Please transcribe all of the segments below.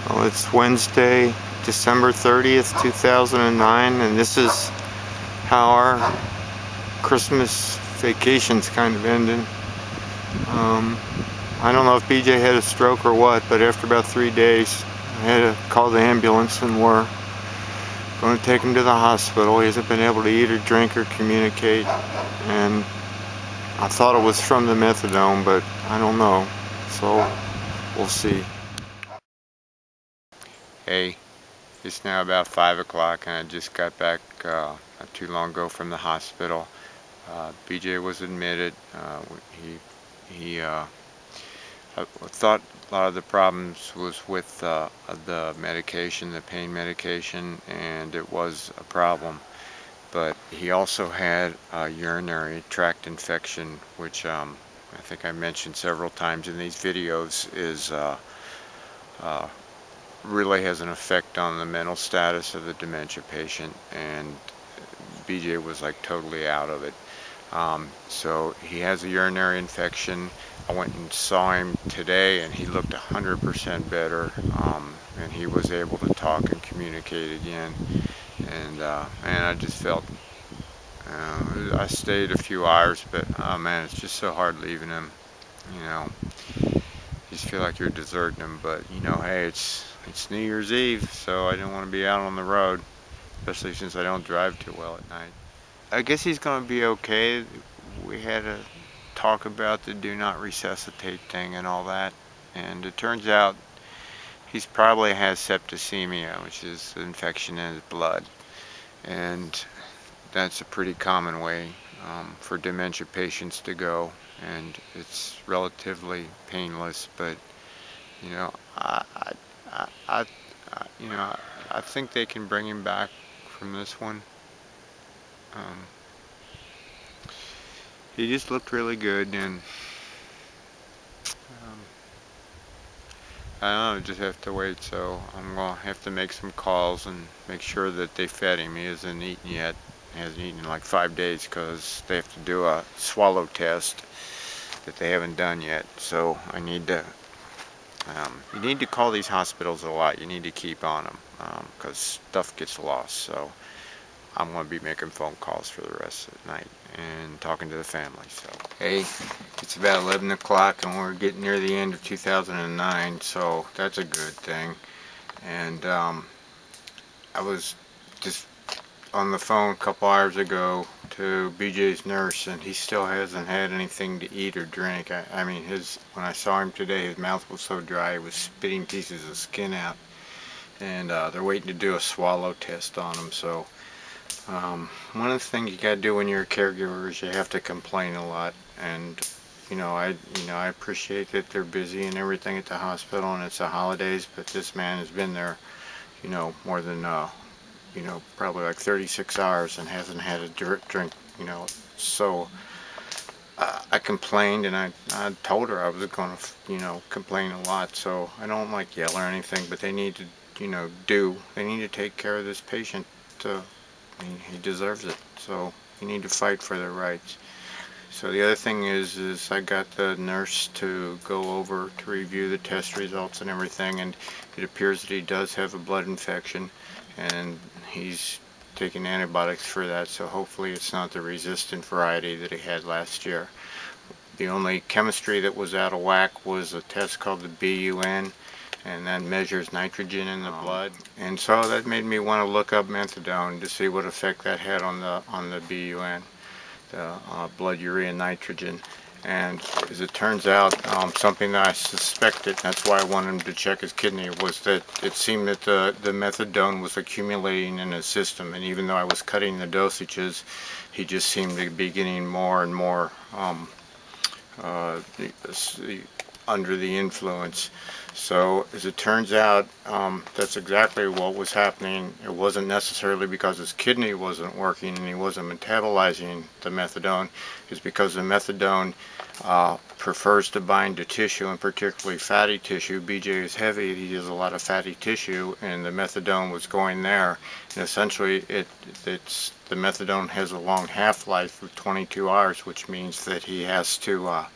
Well, it's Wednesday, December 30th, 2009, and this is how our Christmas vacation's kind of ending. I don't know if BJ had a stroke or what, but after about 3 days, I had to call the ambulance and we're going to take him to the hospital. He hasn't been able to eat or drink or communicate, and I thought it was from the methadone, but I don't know, so we'll see. Hey, it's now about 5 o'clock and I just got back not too long ago from the hospital. BJ was admitted. I thought a lot of the problems was with the medication, the pain medication, and it was a problem. But he also had a urinary tract infection, which I think I mentioned several times in these videos, is really has an effect on the mental status of the dementia patient, and BJ was like totally out of it. So he has a urinary infection. I went and saw him today and he looked 100% better, and he was able to talk and communicate again, and I just felt I stayed a few hours, but man, it's just so hard leaving him, you know. You just feel like you're deserting him, but you know, hey, it's New Year's Eve, so I didn't want to be out on the road, especially since I don't drive too well at night. I guess he's going to be okay. We had a talk about the do not resuscitate thing and all that, and it turns out he's probably has septicemia, which is an infection in his blood, and that's a pretty common way for dementia patients to go, and it's relatively painless. But you know, I think they can bring him back from this one. He just looked really good, and I don't know, just have to wait. So I'm gonna have to make some calls and make sure that they fed him. He hasn't eaten yet. He hasn't eaten in like 5 days because they have to do a swallow test that they haven't done yet. So I need to. You need to call these hospitals a lot. You need to keep on them because stuff gets lost. So I'm going to be making phone calls for the rest of the night and talking to the family. So hey, it's about 11 o'clock and we're getting near the end of 2009, so that's a good thing. And I was just on the phone a couple hours ago to BJ's nurse, and he still hasn't had anything to eat or drink. I mean, when I saw him today, his mouth was so dry, he was spitting pieces of skin out, and they're waiting to do a swallow test on him. So one of the things you gotta do when you're a caregiver is you have to complain a lot, and I appreciate that they're busy and everything at the hospital and it's the holidays, but this man has been there, more than probably like 36 hours and hasn't had a drink, so I complained, and I told her I was going to, complain a lot. So I don't like yell or anything, but they need to, they need to take care of this patient. He deserves it, so you need to fight for their rights. So the other thing is I got the nurse to go over to review the test results and everything, and it appears that he does have a blood infection, and he's taking antibiotics for that, so hopefully it's not the resistant variety that he had last year. The only chemistry that was out of whack was a test called the BUN, and that measures nitrogen in the blood, and so that made me want to look up methadone to see what effect that had on the BUN, the blood urea nitrogen. And as it turns out, something that I suspected, that's why I wanted him to check his kidney, was that it seemed that the methadone was accumulating in his system, and even though I was cutting the dosages, he just seemed to be getting more and more under the influence. So as it turns out, that's exactly what was happening. It wasn't necessarily because his kidney wasn't working and he wasn't metabolizing the methadone. It's because the methadone prefers to bind to tissue, and particularly fatty tissue. BJ is heavy, he has a lot of fatty tissue, and the methadone was going there. And essentially the methadone has a long half-life of 22 hours, which means that he has to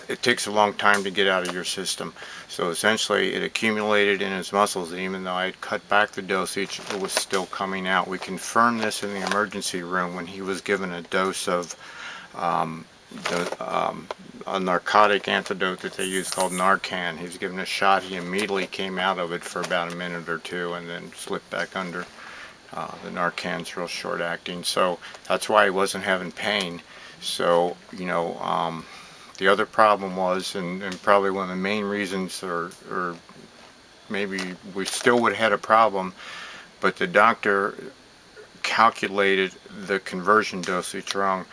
it takes a long time to get out of your system. So essentially it accumulated in his muscles, and even though I had cut back the dosage, it was still coming out. We confirmed this in the emergency room when he was given a dose of a narcotic antidote that they use called Narcan. He was given a shot. He immediately came out of it for about a minute or two and then slipped back under. The Narcan's real short acting, so that's why he wasn't having pain. So, you know, the other problem was, and probably one of the main reasons, or maybe we still would have had a problem, but the doctor calculated the conversion dosage wrong.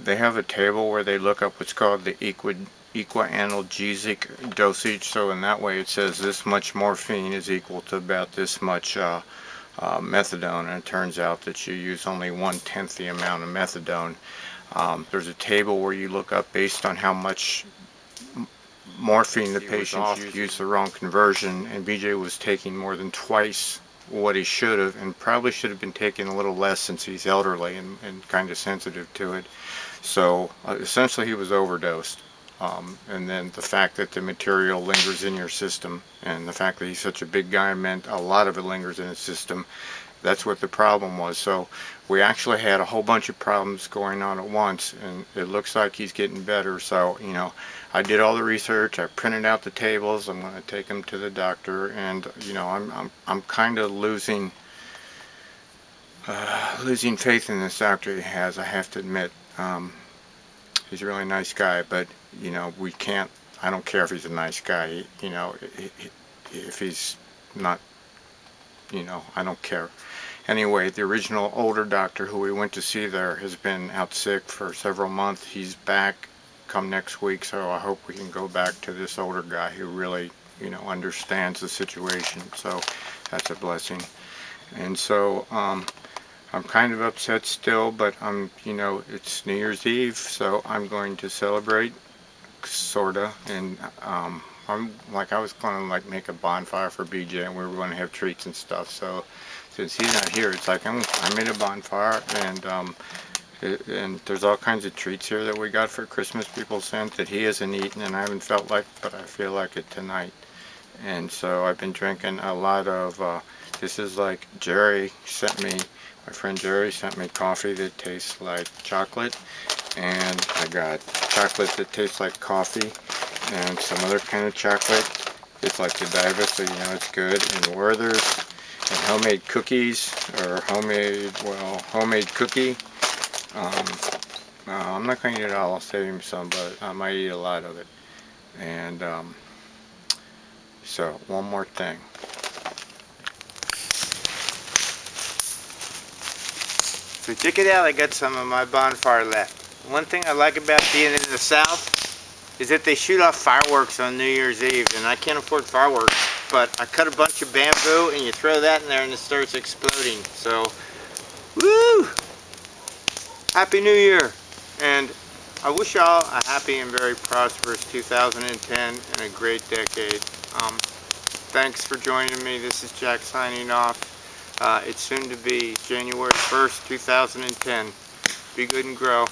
They have a table where they look up what's called the equa-analgesic dosage, so in that way it says this much morphine is equal to about this much methadone, and it turns out that you use only 1/10 the amount of methadone. There's a table where you look up based on how much morphine the patient used the wrong conversion, and BJ was taking more than twice what he should have, and probably should have been taking a little less since he's elderly and kind of sensitive to it. So essentially he was overdosed. And then the fact that the material lingers in your system, and the fact that he's such a big guy, meant a lot of it lingers in his system. That's what the problem was. So we actually had a whole bunch of problems going on at once, and it looks like he's getting better. So, you know, I did all the research. I printed out the tables. I'm going to take him to the doctor, and you know, I'm kind of losing faith in this doctor he has. I have to admit. He's a really nice guy, but you know, we can't. I don't care if he's a nice guy. You know, if he's not, you know, I don't care. Anyway, the original older doctor who we went to see there has been out sick for several months. He's back come next week, so I hope we can go back to this older guy who really, you know, understands the situation. So that's a blessing. And so I'm kind of upset still, but you know, it's New Year's Eve, so I'm going to celebrate, sorta, and I was going to like make a bonfire for BJ, and we were going to have treats and stuff. So since he's not here, it's like I made a bonfire, and there's all kinds of treats here that we got for Christmas. People sent that he hasn't eaten, and I haven't felt like, but I feel like it tonight. And so I've been drinking a lot of. This is like my friend Jerry sent me coffee that tastes like chocolate, and I got chocolate that tastes like coffee, and some other kind of chocolate. It's like Godiva, so you know it's good, and Werther's, and homemade cookies, or homemade cookie. I'm not going to eat it all. I'll save him some, but I might eat a lot of it. And so one more thing. So check it out, I got some of my bonfire left. One thing I like about being in the South is that they shoot off fireworks on New Year's Eve, and I can't afford fireworks, but I cut a bunch of bamboo and you throw that in there and it starts exploding. So, woo! Happy New Year! And I wish y'all a happy and very prosperous 2010 and a great decade. Thanks for joining me. This is Jack signing off. It's soon to be January 1st, 2010. Be good and grow.